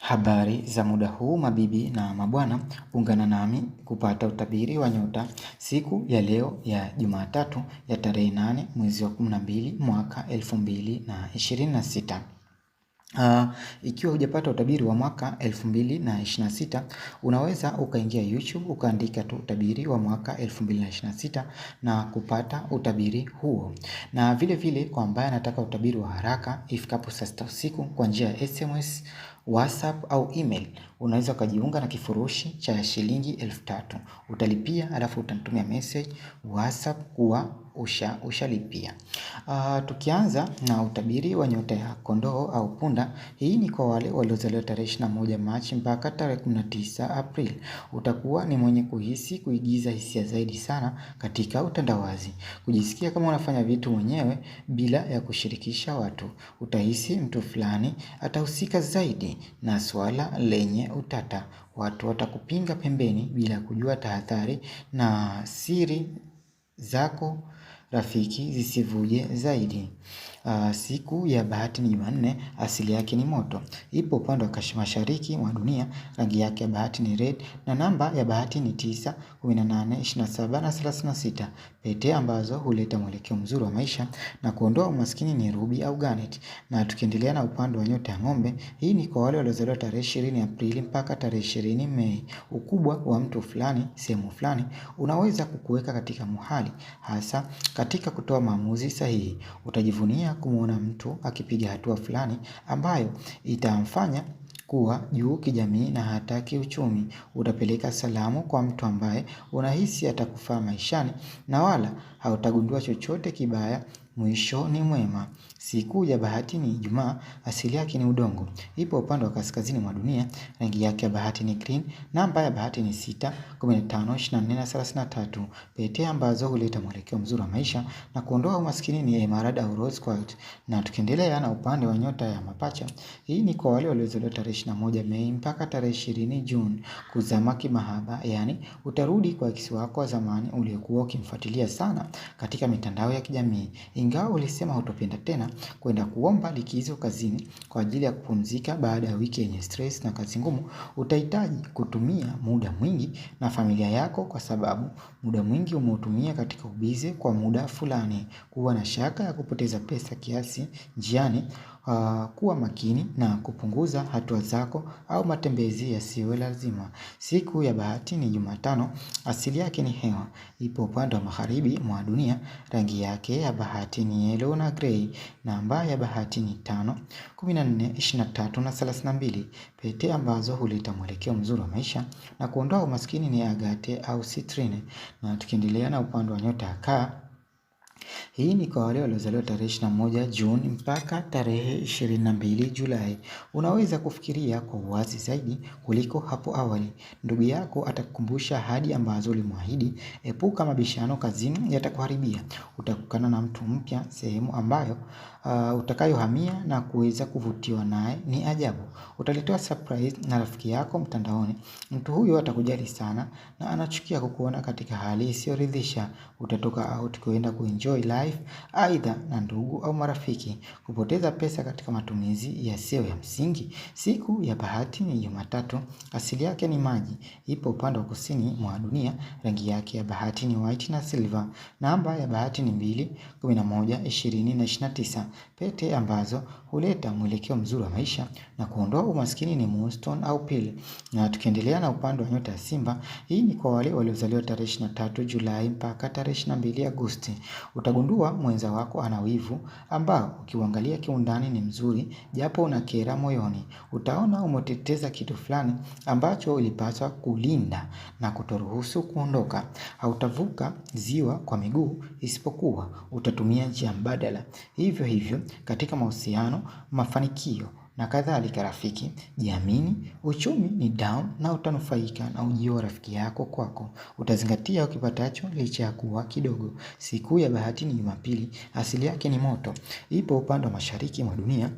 Habari za muda huu mabibi na mabwana, ungana nami kupata utabiri wa nyota siku ya leo ya Jumatatu ya tarehe 8 mwezi wa 12 mwaka 2026. Ikiwa hujapata utabiri wa mwaka 2026, unaweza ukaingia YouTube ukaandika tu utabiri wa mwaka 2026 na kupata utabiri huo. Na vile vile kwa ambaye anataka utabiri wa haraka ifikapo saa 6 usiku kwa njia ya SMS, WhatsApp au email, unaweza ukajiunga na kifurushi cha shilingi 3000. Utalipia alafu utanitumia message WhatsApp kuwa ushalipia. Tukianza na utabiri wa nyota ya kondoo au punda. Hii ni kwa wale waliozaliwa tarehe 21 Machi mpaka tarehe 19 April. Utakuwa ni mwenye kuigiza hisia zaidi sana katika utandawazi, kujisikia kama unafanya vitu mwenyewe bila ya kushirikisha watu. Utahisi mtu fulani atahusika zaidi na swala lenye utata. Watu watakupinga pembeni bila kujua tahadhari, na siri zako rafiki zisivuje zaidi. Siku ya bahati ni Jumanne, asili yake ni moto. Ipo upande wa mashariki mwa dunia, rangi yake ya bahati ni red na namba ya bahati ni 9, 18, 27 na 36. Pete ambazo huleta mwelekeo mzuri wa maisha na kuondoa umaskini ni ruby au garnet. Na tukiendelea na upande wa nyota ya ng'ombe, hii ni kwa wale waliozaliwa tarehe 20 Aprili mpaka tarehe 20 Mei. Ukubwa wa mtu fulani sehemu fulani unaweza kukuweka katika muhali, hasa katika kutoa maamuzi sahihi. Utajivunia kumuona mtu akipiga hatua fulani ambayo itamfanya kuwa juu kijamii na hata kiuchumi. Utapeleka salamu kwa mtu ambaye unahisi atakufaa maishani na wala hautagundua chochote kibaya. Mwisho ni mwema. Siku ya bahati ni Ijumaa, asili yake ni udongo. Ipo upande wa kaskazini mwa dunia, rangi yake ya bahati ni green, namba ya bahati ni 6, 15, 24 na 33. Pete ambazo huleta mwelekeo mzuri wa maisha na kuondoa umaskini ni emerald au rose quartz. Na tukiendelea na upande wa nyota ya mapacha, hii ni kwa wale waliozaliwa tarehe 21 Mei mpaka tarehe 20 June. Kuzama kimahaba, yani utarudi kwa ex wako wa zamani uliyekuwa ukimfuatilia sana katika mitandao ya kijamii. Ingawa ulisema hutopenda tena kwenda kuomba likizo kazini kwa ajili ya kupumzika baada ya wiki yenye stress na kazi ngumu, utahitaji kutumia muda mwingi na familia yako, kwa sababu muda mwingi umeutumia katika ubize kwa muda fulani. Kuwa na shaka ya kupoteza pesa kiasi njiani. Kuwa makini na kupunguza hatua zako au matembezi yasiyo lazima. Siku ya bahati ni Jumatano, asili yake ni hewa. Ipo upande wa magharibi mwa dunia, rangi yake ya bahati ni yellow na grey. Namba ya bahati ni 5, 14, 23 na 32. Pete ambazo huleta mwelekeo mzuri wa maisha na kuondoa umaskini ni agate au citrine. Na tukiendelea na upande wa nyota ya kaa, hii ni kwa wale waliozaliwa tarehe 21 Juni mpaka tarehe 22 Julai. Unaweza kufikiria kwa uwazi zaidi kuliko hapo awali. Ndugu yako atakukumbusha ahadi ambazo ulimwahidi. Epuka mabishano kazini, yatakuharibia. Utakutana na mtu mpya sehemu ambayo utakayohamia na kuweza kuvutiwa naye ni ajabu. Utalitoa surprise na rafiki yako mtandaoni. Mtu huyo atakujali sana na anachukia kukuona katika hali isiyoridhisha. Utatoka out kuenda kuenjoy life aidha na ndugu au marafiki. Kupoteza pesa katika matumizi yasiyo ya msingi. Siku ya bahati ni Jumatatu, asili yake ni maji. Ipo upande wa kusini mwa dunia, rangi yake ya bahati ni white na silver. Namba ya bahati ni 2, 11, 20 na 29. Pete ambazo huleta mwelekeo mzuri wa maisha na kuondoa umaskini ni moonstone au pearl. Na tukiendelea na upande wa nyota ya Simba, hii ni kwa wale waliozaliwa tarehe 23 Julai mpaka tarehe 22 Agosti. Utagundua mwenza wako ana wivu ambao ukiuangalia kiundani ni mzuri japo unakera moyoni. Utaona umeteteza kitu fulani ambacho ulipaswa kulinda na kutoruhusu kuondoka. Hautavuka ziwa kwa miguu, isipokuwa utatumia njia mbadala. Hivyo katika mahusiano, mafanikio na kadhalika rafiki, jiamini. Uchumi ni down na utanufaika na ujio wa rafiki yako kwako. Utazingatia ukipatacho licha ya kuwa kidogo. Siku ya bahati ni Jumapili, asili yake ni moto. Ipo upande wa mashariki mwa dunia,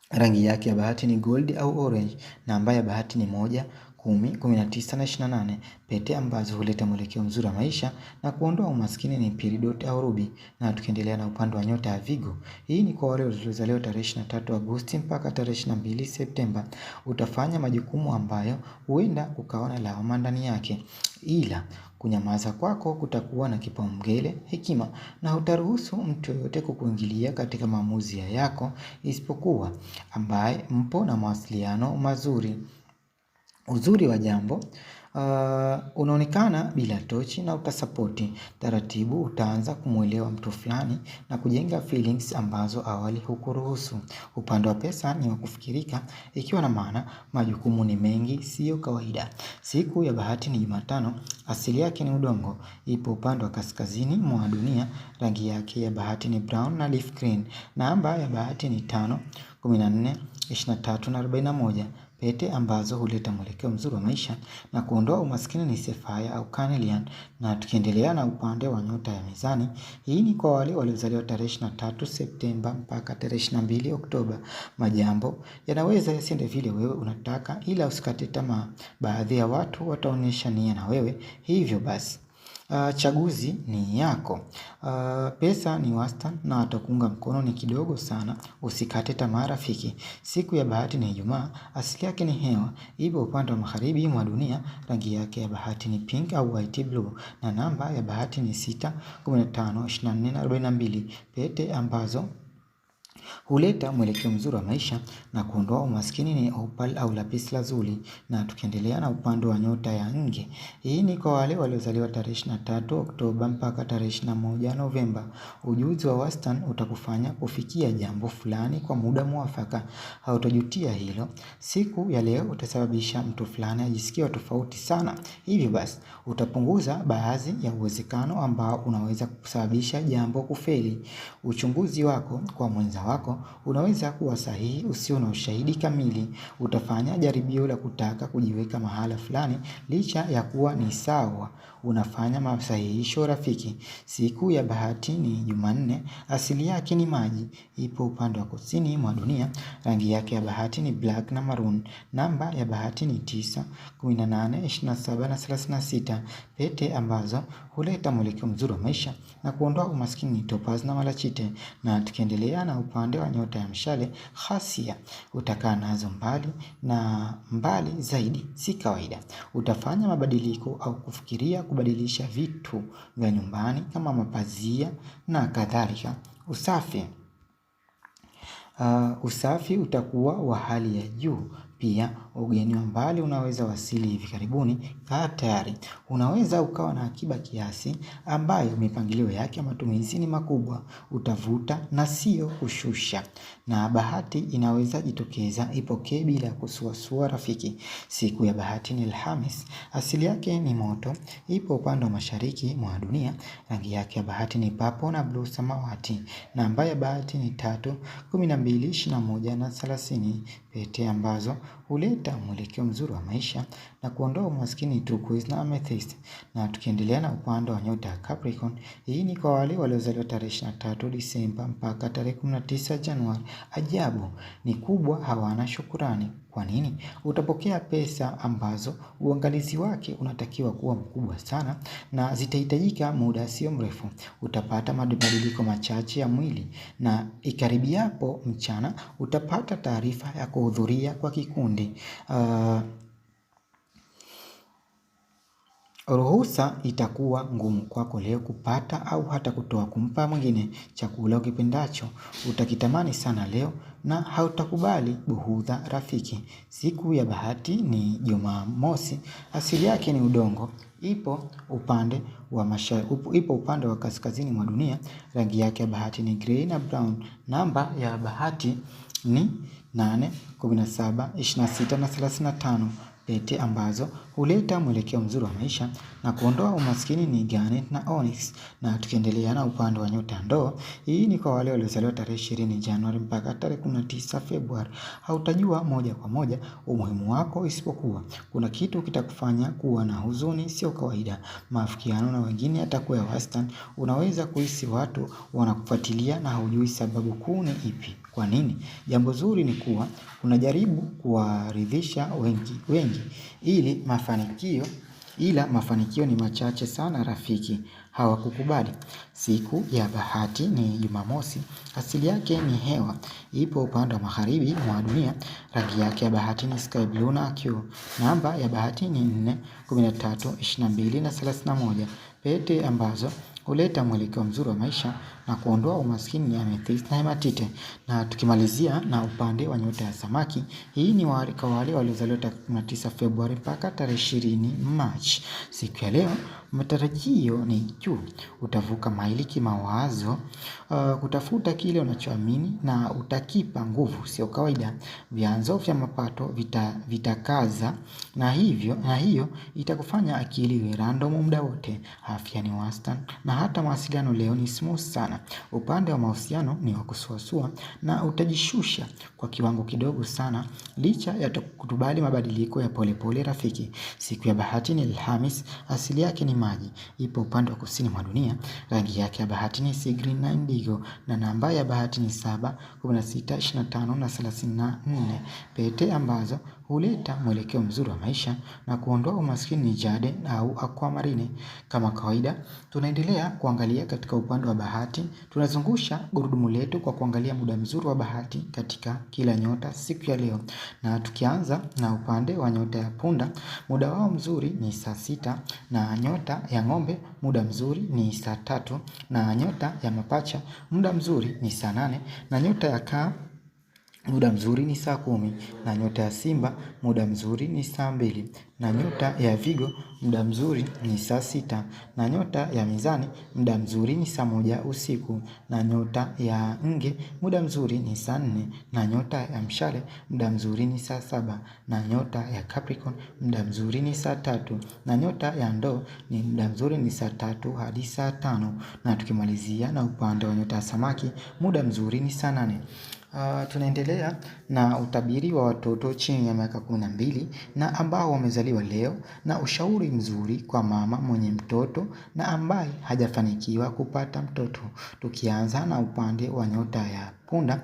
rangi yake ya bahati ni gold au orange. Namba ya bahati ni 1, 10, 19 na 28. Pete ambazo huleta mwelekeo mzuri wa maisha na kuondoa umaskini ni peridot au ruby. Na tukiendelea na upande wa nyota ya Virgo, hii ni kwa wale waliozaliwa tarehe 23 Agosti mpaka tarehe 22 Septemba. Utafanya majukumu ambayo huenda ukawa na lawama ndani yake, ila kunyamaza kwako kutakuwa na kipaumbele hekima, na hutaruhusu mtu yoyote kukuingilia katika maamuzi yako isipokuwa ambaye mpo na mawasiliano mazuri. Uzuri wa jambo, unaonekana bila tochi na utasapoti. Taratibu utaanza kumuelewa mtu fulani na kujenga feelings ambazo awali hukuruhusu. Upande wa pesa ni wa kufikirika, ikiwa na maana majukumu ni mengi, sio kawaida. Siku ya bahati ni Jumatano, asili yake ni udongo. Ipo upande wa kaskazini mwa dunia, rangi yake ya bahati ni brown na leaf green. Namba ya bahati ni 5, 14, 23 na 41. Pete ambazo huleta mwelekeo mzuri wa maisha na kuondoa umaskini ni sapphire au carnelian. Na tukiendelea na upande wa nyota ya Mizani, hii ni kwa wale waliozaliwa tarehe 23 Septemba mpaka tarehe 22 Oktoba. Majambo yanaweza yasiende vile wewe unataka, ila usikate tamaa. Baadhi ya watu wataonyesha nia na wewe, hivyo basi chaguzi ni yako. Pesa ni wastani na watakuunga mkono ni kidogo sana. Usikate tamaa rafiki. Siku ya bahati ni Ijumaa, asili yake ni hewa. Ipo upande wa magharibi mwa dunia, rangi yake ya bahati ni pink au white blue. Na namba ya bahati ni 6, 15, 24 na 42. Pete ambazo huleta mwelekeo mzuri wa maisha na kuondoa umaskini ni opal au lapis lazuli. Na tukiendelea na upande wa nyota ya Nge, hii ni kwa wale waliozaliwa tarehe 23 Oktoba mpaka tarehe 21 Novemba. Ujuzi wa wastani utakufanya kufikia jambo fulani kwa muda mwafaka, hautajutia hilo. Siku ya leo utasababisha mtu fulani ajisikie tofauti sana, hivyo basi utapunguza baadhi ya uwezekano ambao unaweza kusababisha jambo kufeli. Uchunguzi wako kwa mwenza wako unaweza kuwa sahihi usio na ushahidi kamili. Utafanya jaribio la kutaka kujiweka mahala fulani licha ya kuwa ni sawa. Unafanya masahihisho rafiki. Siku ya bahati ni Jumanne, asili yake ni maji. Ipo upande wa kusini mwa dunia, rangi yake ya bahati ni black na maroon. Namba ya bahati ni 9, 18, 27 na 36. Pete ambazo huleta mwelekeo mzuri wa maisha na kuondoa umaskini ni topaz na malachite. Na tukiendelea na upande wa nyota ya Mshale, Hasia, utakaa nazo mbali na mbali zaidi si kawaida. Utafanya mabadiliko au kufikiria kubadilisha vitu vya nyumbani kama mapazia na kadhalika. Usafi utakuwa wa hali ya juu. Pia ugeni wa mbali unaweza wasili hivi karibuni. Kaa tayari. Unaweza ukawa na akiba kiasi ambayo mipangilio yake ya matumizi ni makubwa. Utavuta na sio kushusha. Na bahati inaweza jitokeza, ipokee bila kusuasua rafiki. Siku ya bahati ni Alhamis, asili yake ni moto. Ipo upande wa mashariki mwa dunia, rangi yake ya bahati ni papo na blue samawati. Namba ya bahati ni 3, 12, 21 na 30. Pete ambazo huleta mwelekeo mzuri wa maisha na kuondoa umaskini turquoise na amethyst. Na tukiendelea na upande wa nyota ya Capricorn, hii ni kwa wale waliozaliwa tarehe 23 Disemba mpaka tarehe 19 Januari. Ajabu ni kubwa, hawana shukurani. Kwa nini? Utapokea pesa ambazo uangalizi wake unatakiwa kuwa mkubwa sana na zitahitajika muda sio mrefu. Utapata mabadiliko machache ya mwili na ikaribiapo mchana utapata taarifa ya kuhudhuria kwa kikundi. Ruhusa itakuwa ngumu kwako leo kupata au hata kutoa kumpa mwingine. Chakula ukipendacho utakitamani sana leo na hautakubali bughudha rafiki. Siku ya bahati ni Jumamosi, asili yake ni udongo. Ipo upande wa kaskazini mwa dunia, rangi yake ya bahati ni grey na brown. Namba ya bahati ni 8, 17, 26 na 35. Pete ambazo huleta mwelekeo mzuri wa maisha na kuondoa umaskini ni garnet na onyx. Na tukiendelea na upande wa nyota Ndoo, hii ni kwa wale waliozaliwa tarehe 20 Januari mpaka tarehe 19 Februari. Hautajua moja kwa moja umuhimu wako, isipokuwa kuna kitu kitakufanya kuwa na huzuni sio kawaida. Maafikiano na wengine yatakuwa ya wastani. Unaweza kuhisi watu wanakufuatilia na hujui sababu kuu ni ipi. Kwa nini? Jambo zuri ni kuwa unajaribu kuwaridhisha wengi ila mafanikio ni machache sana rafiki. Hawakukubali. Siku ya bahati ni Jumamosi. Asili yake ni hewa. Ipo upande wa magharibi mwa dunia. Rangi yake ya bahati ni sky blue na Q. Namba ya bahati ni 4, 13, 22 na 31. Pete ambazo huleta mwelekeo mzuri wa maisha na kuondoa umaskini ni amethyst na hematite. Na tukimalizia na upande wa nyota ya samaki, hii ni kwa wale waliozaliwa tarehe 19 Februari mpaka tarehe 20 March. Siku ya leo matarajio ni juu. Utavuka maili kimawazo, kutafuta kile unachoamini na utakipa nguvu sio kawaida. Vyanzo vya mapato vitakaza na hiyo itakufanya akili iwe random muda wote. Afya ni wastani na hata mawasiliano leo ni smooth sana. Upande wa mahusiano ni wa kusuasua na utajishusha kwa kiwango kidogo sana licha ya kukubali mabadiliko ya polepole rafiki. Siku ya bahati ni Alhamis, asili yake ni maji. Ipo upande wa kusini mwa dunia. Rangi yake ya bahati ni sea green na indigo na namba ya bahati ni 7, 16, 25 na 34. Pete ambazo huleta mwelekeo mzuri wa maisha na kuondoa umaskini ni jade au aquamarine. Kama kawaida, tunaendelea kuangalia katika upande wa bahati. Tunazungusha gurudumu letu kwa kuangalia muda mzuri wa bahati katika kila nyota siku ya leo. Na tukianza na upande wa nyota ya punda, muda wao mzuri ni saa 6, na nyota ya ng'ombe muda mzuri ni saa 3, na nyota ya mapacha muda mzuri ni saa 8, na nyota ya kaa muda mzuri ni saa 10, na nyota ya simba muda mzuri ni saa 2, na nyota ya vigo muda mzuri ni saa 6, na nyota ya mizani muda mzuri ni saa 1 usiku, na nyota ya nge muda mzuri ni saa 4, na nyota ya mshale muda mzuri ni saa 7, na nyota ya Capricorn muda mzuri ni saa 3, na nyota ya ndoo ni muda mzuri ni saa 3 hadi saa 5, na tukimalizia na upande wa nyota ya samaki muda mzuri ni saa 8. Tunaendelea na utabiri wa watoto chini ya miaka 12 na ambao wamezaliwa leo, na ushauri mzuri kwa mama mwenye mtoto na ambaye hajafanikiwa kupata mtoto. Tukianza na upande wa nyota ya punda,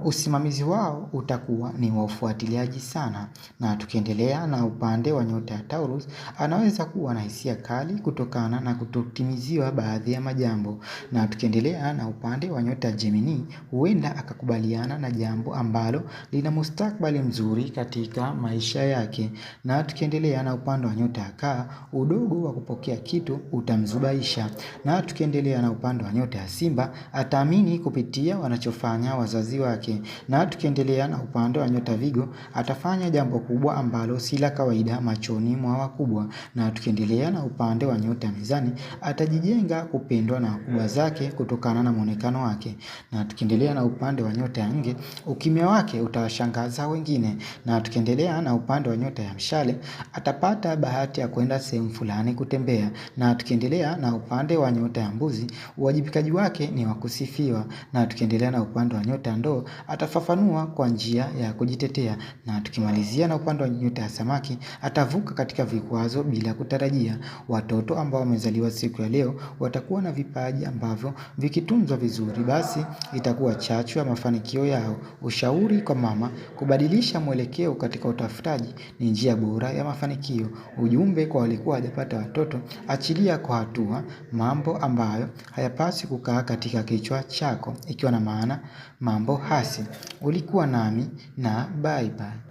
usimamizi wao utakuwa ni wa ufuatiliaji sana. Na tukiendelea na upande wa nyota ya Taurus, anaweza kuwa na hisia kali kutokana na kutotimiziwa baadhi ya majambo. Na tukiendelea na upande wa nyota ya Gemini, huenda akakubaliana na jambo ambalo lina mustakabali mzuri katika maisha yake. Na tukiendelea na upande wa nyota ya Kaa, udogo wa kupokea kitu utamzubaisha. Na tukiendelea na upande wa nyota ya Simba, ataamini kupitia wanachofanya wazazi wake. Na tukiendelea na upande wa nyota Vigo, atafanya jambo kubwa ambalo si la kawaida machoni mwa wakubwa. Na tukiendelea na upande wa nyota Mizani, atajijenga kupendwa na wakubwa zake kutokana na muonekano wake. Na tukiendelea na upande wa nyota ya Nge, ukimya wake utawashangaza wengine. Na tukiendelea na upande wa nyota ya Mshale, atapata bahati ya kwenda sehemu fulani kutembea. Na tukiendelea na upande wa nyota ya Mbuzi, uwajibikaji wake ni wa kusifiwa. Na tukiendelea na upande wa nyota ya Ndoo, atafafanua kwa njia ya kujitetea. Na tukimalizia na upande wa nyota ya Samaki, atavuka katika vikwazo bila kutarajia. Watoto ambao wamezaliwa siku ya leo watakuwa na vipaji ambavyo vikitunzwa vizuri basi itakuwa chachu ya mafanikio yao. Ushauri kwa mama: kubadilisha mwelekeo katika utafutaji ni njia bora ya mafanikio. Ujumbe kwa walikuwa hajapata watoto: achilia kwa hatua mambo ambayo hayapaswi kukaa katika kichwa chako, ikiwa na maana mambo hasi. Ulikuwa nami na bye bye.